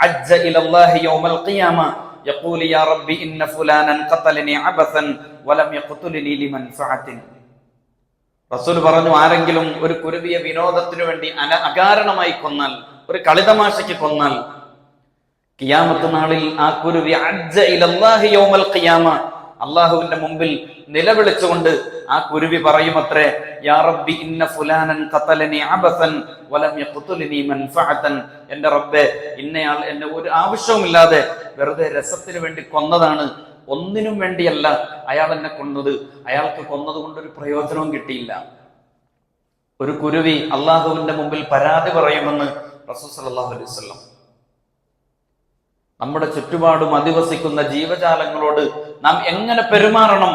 അജ്ജ ഇലല്ലാഹി യൗമൽ ഖിയാമ യഖൂലു യാ റബ്ബി ഇന്ന ഫുലാനൻ ഖതലനി അബസൻ വലം യഖ്തുലനി ലിമൻഫഅത്തിൻ. റസൂൽ പറഞ്ഞു, ആരെങ്കിലും ഒരു കുരുവിയെ വിനോദത്തിനു വേണ്ടി അകാരണമായി കൊന്നാൽ, ഒരു കളിതമാശയ്ക്ക് കൊന്നാൽ, ഖിയാമത്ത് നാളിൽ ആ കുരുവി അജ്ജ ഇലല്ലാഹി യൗമൽ ഖിയാമ, അല്ലാഹുവിന്റെ മുമ്പിൽ നിലവിളിച്ചുകൊണ്ട് ആ കുരുവി പറയുമത്രേ, യാ റബ്ബി ഇന്ന ഫുലാനൻ ഖതലനി അബസൻ വലം യഖ്തുലനി മൻഫഅതൻ. എന്റെ റബ്ബേ, ഇന്നയാൾ എന്നെ ഒരു ആവശ്യവുമില്ലാതെ വെറുതെ രസത്തിന് വേണ്ടി കൊന്നതാണ്, ഒന്നിനും വേണ്ടിയല്ല അയാൾ എന്നെ കൊന്നത്, അയാൾക്ക് കൊന്നത് കൊണ്ടൊരു പ്രയോജനവും കിട്ടിയില്ല. ഒരു കുരുവി അള്ളാഹുവിന്റെ മുമ്പിൽ പരാതി പറയുമെന്ന് റസൂൽ സല്ലല്ലാഹു അലൈഹി വസല്ലം. നമ്മുടെ ചുറ്റുപാടും അധിവസിക്കുന്ന ജീവജാലങ്ങളോട് നാം എങ്ങനെ പെരുമാറണം,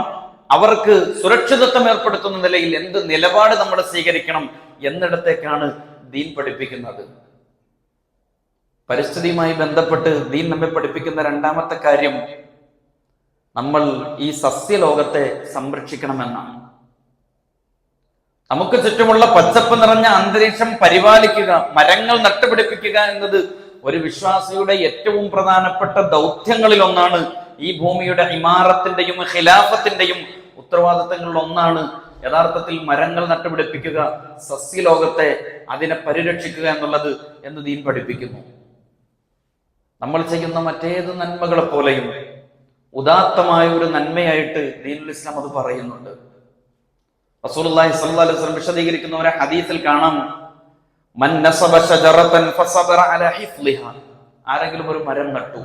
അവർക്ക് സുരക്ഷിതത്വം ഏർപ്പെടുത്തുന്ന നിലയിൽ എന്ത് നിലപാട് നമ്മൾ സ്വീകരിക്കണം എന്നിടത്തേക്കാണ് ദീൻ പഠിപ്പിക്കുന്നത്. പരിസ്ഥിതിയുമായി ബന്ധപ്പെട്ട് ദീൻ നമ്മെ പഠിപ്പിക്കുന്ന രണ്ടാമത്തെ കാര്യം, നമ്മൾ ഈ സസ്യലോകത്തെ സംരക്ഷിക്കണമെന്നാണ്. നമുക്ക് ചുറ്റുമുള്ള പച്ചപ്പ് നിറഞ്ഞ അന്തരീക്ഷം പരിപാലിക്കുക, മരങ്ങൾ നട്ടുപിടിപ്പിക്കുക എന്നത് ഒരു വിശ്വാസിയുടെ ഏറ്റവും പ്രധാനപ്പെട്ട ദൗത്യങ്ങളിൽ ഒന്നാണ്. ഈ ഭൂമിയുടെ ഇമാറത്തിന്റെയും ഖിലാഫത്തിന്റെയും ഉത്തരവാദിത്തങ്ങളിൽ ഒന്നാണ് യഥാർത്ഥത്തിൽ മരങ്ങൾ നട്ടുപിടിപ്പിക്കുക, സസ്യലോകത്തെ അതിനെ പരിരക്ഷിക്കുക എന്നുള്ളത് എന്ന് ദീൻ പഠിപ്പിക്കുന്നു. നമ്മൾ ചെയ്യുന്ന മറ്റേത് നന്മകളെ പോലെയും ഉദാത്തമായ ഒരു നന്മയായിട്ട് ദീനുൽ ഇസ്ലാം അത് പറയുന്നുണ്ട്. റസൂലുള്ളാഹി സ്വല്ലല്ലാഹു അലൈഹി വസല്ലം വിശദീകരിക്കുന്ന ഒരു ഹദീസിൽ കാണാം, മൻ നസബ ശജറതൻ ഫസബറ അലാ ഹിഫ്ലിഹാ, ആരെങ്കിലും ഒരു മരം നട്ടു,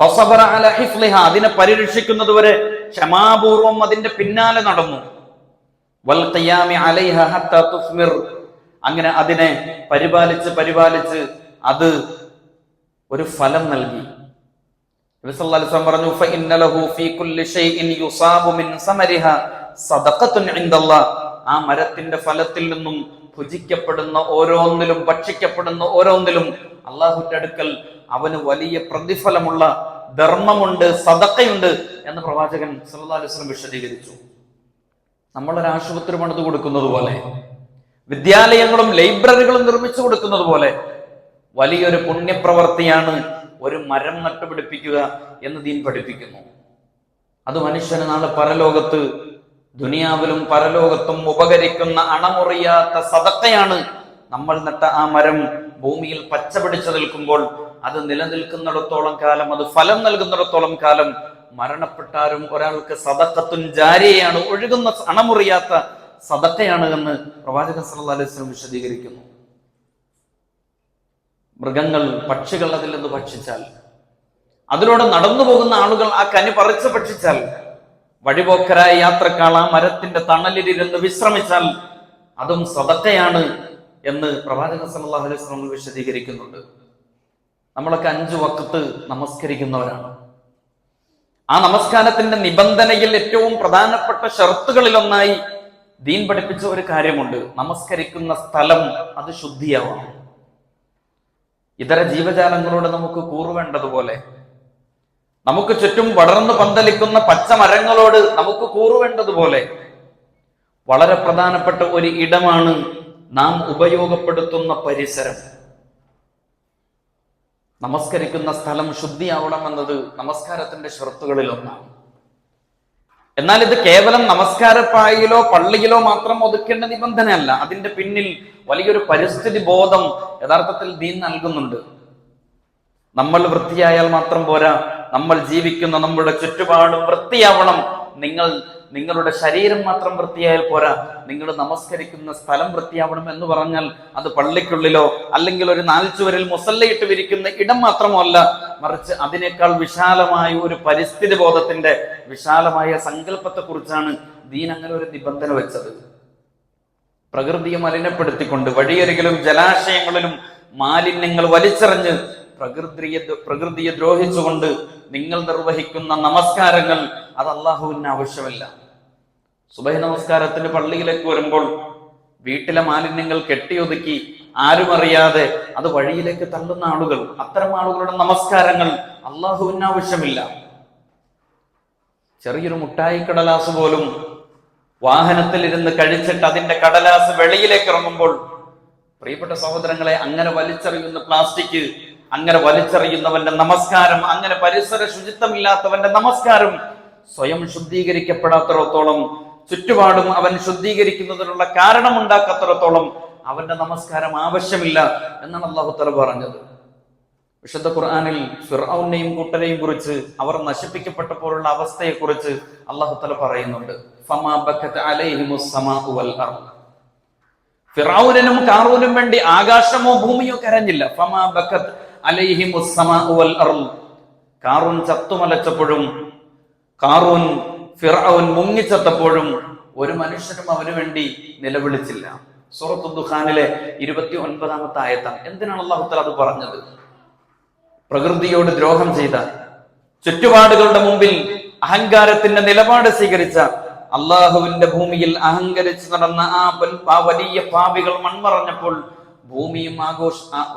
ഫസബറ അലാ ഹിഫ്ലിഹാ, അതിനെ പരിരക്ഷിക്കുന്നതുവരെ ക്ഷമാപൂർവം അതിന്റെ പിന്നാലെ നടന്നു, വൽ ഖിയാമി അലൈഹാ ഹത്താ തുസ്മിർ, അങ്ങനെ അതിനെ പരിപാലിച്ച് അത് ഒരു ഫലം നൽകി. നബി സല്ലല്ലാഹു അലൈഹി വസല്ലം പറഞ്ഞു, ഫഇന്ന ലഹു ഫീ കുല്ലി ഷൈഇൻ യുസാബു മിൻ സമരിഹാ സദഖത്തുൻ ഇൻദല്ലാഹ്, ആ മരത്തിന്റെ ഫലത്തിൽ നിന്നും ഭുജിക്കപ്പെടുന്ന ഓരോന്നിലും ഭക്ഷിക്കപ്പെടുന്ന ഓരോന്നിലും അള്ളാഹുവിന്റെ അടുക്കൽ അവന് വലിയ പ്രതിഫലമുള്ള ധർമ്മമുണ്ട്, സദഖയുണ്ട് എന്ന് പ്രവാചകൻ സല്ലല്ലാഹു അലൈഹി വസല്ലം വിശദീകരിച്ചു. നമ്മളൊരു ആശുപത്രി പണിത് കൊടുക്കുന്നത് പോലെ, വിദ്യാലയങ്ങളും ലൈബ്രറികളും നിർമ്മിച്ചു കൊടുക്കുന്നത് പോലെ വലിയൊരു പുണ്യപ്രവർത്തിയാണ് ഒരു മരം നട്ടുപിടിപ്പിക്കുക എന്ന് ദീൻ പഠിപ്പിക്കുന്നു. അത് മനുഷ്യന് നാളെ പരലോകത്ത്, ദുനിയാവിലും പരലോകത്തും ഉപകരിക്കുന്ന അണമുറിയാത്ത സദഖയാണ്. നമ്മൾ നട്ട ആ മരം ഭൂമിയിൽ പച്ച പിടിച്ചു നിൽക്കുമ്പോൾ, അത് നിലനിൽക്കുന്നിടത്തോളം കാലം, അത് ഫലം നൽകുന്നിടത്തോളം കാലം, മരണപ്പെട്ടാലും ഒരാൾക്ക് സദഖത്തുൻ ജാരിയയാണ്, ഒഴുകുന്ന അണമുറിയാത്ത സദഖയാണ് എന്ന് പ്രവാചകൻ സല്ലല്ലാഹു അലൈഹി വസല്ലം വിശദീകരിക്കുന്നു. മൃഗങ്ങൾ, പക്ഷികൾ അതിൽ നിന്ന് ഭക്ഷിച്ചാൽ, അതിലൂടെ നടന്നു പോകുന്ന ആളുകൾ ആ കനി പറിച്ച് ഭക്ഷിച്ചാൽ, വഴിപോക്കരായ യാത്രക്കാൾ ആ മരത്തിന്റെ തണലിലിരുന്ന് വിശ്രമിച്ചാൽ അതും സദഖയാണ് എന്ന് പ്രവാചകൻ സല്ലല്ലാഹു അലൈഹി വസല്ലം വിശദീകരിക്കുന്നുണ്ട്. നമ്മളൊക്കെ 5 വഖത്ത് നമസ്കരിക്കുന്നവരാണ്. ആ നമസ്കാരത്തിന്റെ നിബന്ധനയിൽ ഏറ്റവും പ്രധാനപ്പെട്ട ഷർത്തുകളിലൊന്നായി ദീൻ പഠിപ്പിച്ച ഒരു കാര്യമുണ്ട്. നമസ്കരിക്കുന്ന സ്ഥലം അത് ശുദ്ധിയാവണം. ഇതര ജീവജാലങ്ങളോട് നമുക്ക് കൂറുവേണ്ടതുപോലെ, നമുക്ക് ചുറ്റും വളർന്നു പന്തലിക്കുന്ന പച്ചമരങ്ങളോട് നമുക്ക് കൂറുവേണ്ടതുപോലെ വളരെ പ്രധാനപ്പെട്ട ഒരു ഇടമാണ് നാം ഉപയോഗപ്പെടുത്തുന്ന പരിസരം. നമസ്കരിക്കുന്ന സ്ഥലം ശുദ്ധിയാവണമെന്നത് നമസ്കാരത്തിന്റെ ഷർത്തുകളിൽ ഒന്നാണ്. എന്നാൽ ഇത് കേവലം നമസ്കാരപ്പായിലോ പള്ളിയിലോ മാത്രം ഒതുക്കേണ്ട നിബന്ധനയല്ല. അതിന്റെ പിന്നിൽ വലിയൊരു പരിസ്ഥിതി ബോധം യഥാർത്ഥത്തിൽ ദീൻ നൽകുന്നുണ്ട്. നമ്മൾ വൃത്തിയായാൽ മാത്രം പോരാ, നമ്മൾ ജീവിക്കുന്ന നമ്മുടെ ചുറ്റുപാടും വൃത്തിയാവണം. നിങ്ങളുടെ ശരീരം മാത്രം വൃത്തിയായാൽ പോരാ, നിങ്ങൾ നമസ്കരിക്കുന്ന സ്ഥലം വൃത്തിയാവണം എന്ന് പറഞ്ഞാൽ അത് പള്ളിക്കുള്ളിലോ അല്ലെങ്കിൽ ഒരു 4 ചുവരിൽ മുസല്ലയിട്ട് വിരിക്കുന്ന ഇടം മാത്രമല്ല, മറിച്ച് അതിനേക്കാൾ വിശാലമായ ഒരു പരിസ്ഥിതി ബോധത്തിന്റെ വിശാലമായ സങ്കല്പത്തെ കുറിച്ചാണ് ദീൻ അങ്ങനെ ഒരു നിബന്ധന വെച്ചത്. പ്രകൃതിയെ മലിനപ്പെടുത്തിക്കൊണ്ട് വഴിയരികിലും ജലാശയങ്ങളിലും മാലിന്യങ്ങൾ വലിച്ചെറിഞ്ഞ് പ്രകൃതിയെ ദ്രോഹിച്ചുകൊണ്ട് നിങ്ങൾ നിർവഹിക്കുന്ന നമസ്കാരങ്ങൾ അത് അള്ളാഹുവിന് ആവശ്യമില്ല. സുബഹി നമസ്കാരത്തിന് പള്ളിയിലേക്ക് വരുമ്പോൾ വീട്ടിലെ മാലിന്യങ്ങൾ കെട്ടിയൊതുക്കി ആരും അറിയാതെ അത് വഴിയിലേക്ക് തള്ളുന്ന ആളുകൾ, അത്തരം ആളുകളുടെ നമസ്കാരങ്ങൾ അള്ളാഹുവിന് ആവശ്യമില്ല. ചെറിയൊരു മുട്ടായി കടലാസ് പോലും വാഹനത്തിൽ ഇരുന്ന് കഴിച്ചിട്ട് അതിന്റെ കടലാസ് വെളിയിലേക്ക് ഇറങ്ങുമ്പോൾ, പ്രിയപ്പെട്ട സഹോദരങ്ങളെ, അങ്ങനെ വലിച്ചെറിയുന്ന പ്ലാസ്റ്റിക്, അങ്ങനെ വലിച്ചെറിയുന്നവന്റെ നമസ്കാരം, അങ്ങനെ പരിസര ശുചിത്വമില്ലാത്തവന്റെ നമസ്കാരം സ്വയം ശുദ്ധീകരിക്കപ്പെടാത്തിടത്തോളം, ചുറ്റുപാടും അവൻ ശുദ്ധീകരിക്കുന്നതിനുള്ള കാരണമുണ്ടാക്കാത്തിടത്തോളം അവന്റെ നമസ്കാരം ആവശ്യമില്ല എന്നാണ് അല്ലാഹു തആല പറഞ്ഞത്. വിശുദ്ധ ഖുർആനിൽ ഫിർഔനെയും കൂട്ടരെയും കുറിച്ച്, അവർ നശിപ്പിക്കപ്പെട്ടപ്പോഴുള്ള അവസ്ഥയെ കുറിച്ച് അല്ലാഹു തആല പറയുന്നുണ്ട്. ഫമാ ബക്കത അലൈഹിമുസ് സമാഉ വൽ അർദ്. ഫിർഔനും ഖാറൂനും വേണ്ടി ആകാശമോ ഭൂമിയോ കരഞ്ഞില്ല. ഫമാ ബക്കത് അലൈഹിമുസ് സമാഉ വൽ അർദ്. ഖാറൂൻ ചത്തുമലച്ചപ്പോഴും, ഖാറൂൻ ഫിർഔൻ മുങ്ങിച്ചത്തപ്പോഴും ഒരു മനുഷ്യനും അവന് വേണ്ടി നിലവിളിച്ചില്ല. സൂറത്തുൽ ദുഖാനിലെ 29-ാമത്തെ ആയത്താണ്. എന്തിനാണ് അല്ലാഹു തആല അത് പറഞ്ഞത്? പ്രകൃതിയോട് ദ്രോഹം ചെയ്ത, ചുറ്റുപാടുകളുടെ മുമ്പിൽ അഹങ്കാരത്തിന്റെ നിലപാട് സ്വീകരിച്ച, അള്ളാഹുവിന്റെ ഭൂമിയിൽ അഹങ്കരിച്ചു നടന്ന ആ വലിയ പാപികൾ മൺമറഞ്ഞപ്പോൾ ഭൂമിയും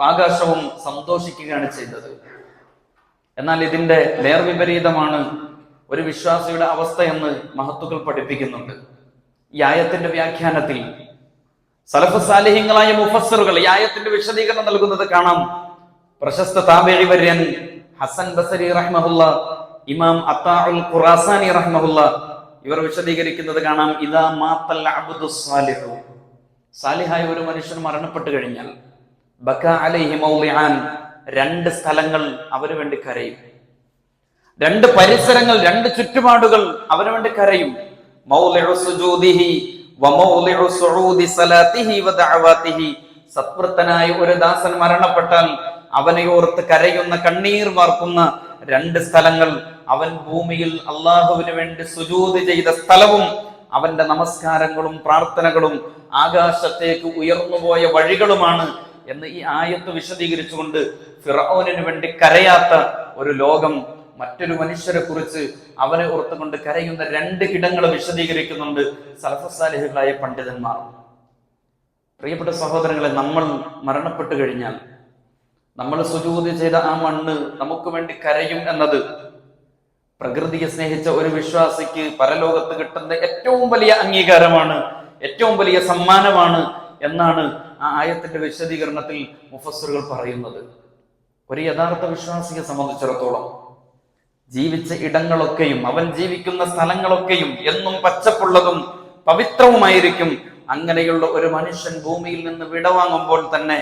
ആകാശവും സന്തോഷിക്കുകയാണ് ചെയ്തത്. എന്നാൽ ഇതിന്റെ നേർവിപരീതമാണ് ഒരു വിശ്വാസിയുടെ അവസ്ഥയെന്ന് മഹത്തുക്കൾ പഠിപ്പിക്കുന്നുണ്ട്. ഈ ആയത്തിന്റെ വ്യാഖ്യാനത്തിൽ സലഫ് സാലിഹ്യങ്ങളായ മുഫസ്സിറുകൾ ഈ ആയത്തിന്റെ വിശദീകരണം നൽകുന്നത് കാണാം. പ്രശസ്ത താബിഈ വര്യൻ ഹസൻ ബസരി റഹ്മഹുല്ല, ഇമാം അത്താഉൽ ഖുറാസാനി റഹ്മഹുല്ല, ഇവർ വിശദീകരിക്കുന്നത് കാണാം. ഇദാ മാത്തൽ അബ്ദുസ് സാലിഹു, സാലിഹായ ഒരു മനുഷ്യൻ മരണപ്പെട്ടു കഴിഞ്ഞാൽ, ബകാ അലൈഹി മൗളിആൻ, 2 സ്ഥലങ്ങൾ അവന് വേണ്ടി കരയും. 2 പരിസരങ്ങൾ, 2 ചുറ്റുപാടുകൾ അവന് വേണ്ടി കരയും. മൗളിഉ സുജൂദിഹി വ മൗളിഉ സുഊദി സലാത്തിഹി വ ദഅവാതിഹി. സത്വൃത്തനായ ഒരു ദാസൻ മരണപ്പെട്ടാൽ അവനെ ഓർത്ത് കരയുന്ന, കണ്ണീർ വാർക്കുന്ന 2 സ്ഥലങ്ങൾ, അവൻ ഭൂമിയിൽ അള്ളാഹുവിന് വേണ്ടി സുജൂദ് ചെയ്ത സ്ഥലവും അവന്റെ നമസ്കാരങ്ങളും പ്രാർത്ഥനകളും ആകാശത്തേക്ക് ഉയർന്നുപോയ വഴികളുമാണ് എന്ന് ഈ ആയത്ത് വിശദീകരിച്ചുകൊണ്ട് ഫിർഔനിന് വേണ്ടി കരയാത്ത ഒരു ലോകം, മറ്റൊരു മനുഷ്യരെ കുറിച്ച് അവനെ ഓർത്തുകൊണ്ട് കരയുന്ന 2 ഇടങ്ങൾ വിശദീകരിക്കുന്നുണ്ട് സലഫ് സാലിഹുകളായ പണ്ഡിതന്മാർ. പ്രിയപ്പെട്ട സഹോദരങ്ങളെ, നമ്മൾ മരണപ്പെട്ടു കഴിഞ്ഞാൽ നമ്മൾ സുജൂദ് ചെയ്ത ആ മണ്ണ് നമുക്ക് വേണ്ടി കരയും എന്നത് പ്രകൃതിയെ സ്നേഹിച്ച ഒരു വിശ്വാസിക്ക് പരലോകത്ത് കിട്ടുന്ന ഏറ്റവും വലിയ അംഗീകാരമാണ്, ഏറ്റവും വലിയ സമ്മാനമാണ് എന്നാണ് ആ ആയത്തിന്റെ വിശദീകരണത്തിൽ മുഫസ്സിറുകൾ പറയുന്നത്. ഒരു യഥാർത്ഥ വിശ്വാസിയെ സംബന്ധിച്ചിടത്തോളം ജീവിച്ച ഇടങ്ങളൊക്കെയും അവൻ ജീവിക്കുന്ന സ്ഥലങ്ങളൊക്കെയും എന്നും പച്ചപ്പുള്ളതും പവിത്രവുമായിരിക്കും. അങ്ങനെയുള്ള ഒരു മനുഷ്യൻ ഭൂമിയിൽ നിന്ന് വിടവാങ്ങുമ്പോൾ തന്നെ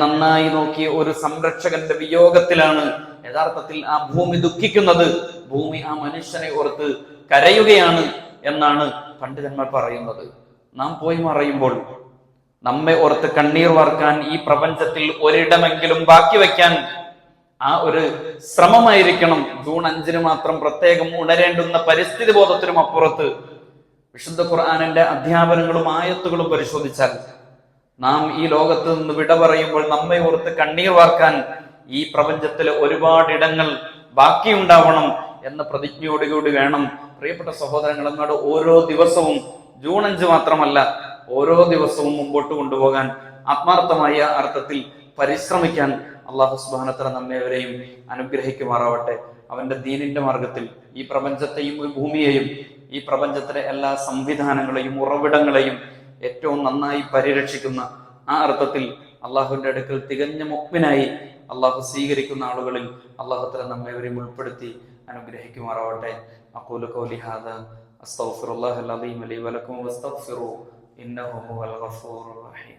നന്നായി നോക്കിയ ഒരു സംരക്ഷകന്റെ വിയോഗത്തിലാണ് യഥാർത്ഥത്തിൽ ആ ഭൂമി ദുഃഖിക്കുന്നത്. ഭൂമി ആ മനുഷ്യനെ ഓർത്ത് കരയുകയാണ് എന്നാണ് പണ്ഡിതന്മാർ പറയുന്നത്. നാം പോയി മറയുമ്പോൾ നമ്മെ ഓർത്ത് കണ്ണീർ വാർക്കാൻ ഈ പ്രപഞ്ചത്തിൽ ഒരിടമെങ്കിലും ബാക്കി വയ്ക്കാൻ ആ ഒരു ശ്രമമായിരിക്കണം ജൂൺ 5 മാത്രം പ്രത്യേകം ഉണരേണ്ടുന്ന പരിസ്ഥിതി ബോധത്തിനും അപ്പുറത്ത് വിശുദ്ധ ഖുർആനിന്റെ അധ്യാപനങ്ങളും ആയത്തുകളും പരിശോധിച്ചാൽ നാം ഈ ലോകത്ത് നിന്ന് വിട പറയുമ്പോൾ നമ്മെ ഓർത്ത് കണ്ണീർ വാർക്കാൻ ഈ പ്രപഞ്ചത്തിലെ ഒരുപാട് ഇടങ്ങൾ ബാക്കിയുണ്ടാവണം എന്ന പ്രതിജ്ഞയോടുകൂടി വേണം പ്രിയപ്പെട്ട സഹോദരങ്ങൾ അങ്ങോട്ട് ഓരോ ദിവസവും ജൂൺ 5 മാത്രമല്ല ഓരോ ദിവസവും മുമ്പോട്ട് കൊണ്ടുപോകാൻ ആത്മാർത്ഥമായ അർത്ഥത്തിൽ പരിശ്രമിക്കാൻ അള്ളാഹു സുബ്ഹാനഹു വ തആല നമ്മേവരെയും അനുഗ്രഹിക്കുമാറാവട്ടെ. അവന്റെ ദീനിന്റെ മാർഗത്തിൽ ഈ പ്രപഞ്ചത്തെയും ഈ ഭൂമിയെയും ഈ പ്രപഞ്ചത്തിലെ എല്ലാ സംവിധാനങ്ങളെയും ഉറവിടങ്ങളെയും ഏറ്റവും നന്നായി പരിരക്ഷിക്കുന്ന ആ അർത്ഥത്തിൽ അള്ളാഹുവിന്റെ അടുക്കൽ തികഞ്ഞ മുഅ്മിനായി അള്ളാഹു സ്വീകരിക്കുന്ന ആളുകളിൽ അള്ളാഹു തആല നമ്മേവരെയും ഉൾപ്പെടുത്തി അനുഗ്രഹിക്കുമാറാവട്ടെ. അഖൂലു ഖൗലി ഹാദാ അസ്തഗ്ഫിറുല്ലാഹൽ അലീം ലി വലക്കും വസ്തഗ്ഫിറൂ ഇന്നഹു ഹുവൽ ഗഫൂറുർ റഹീം.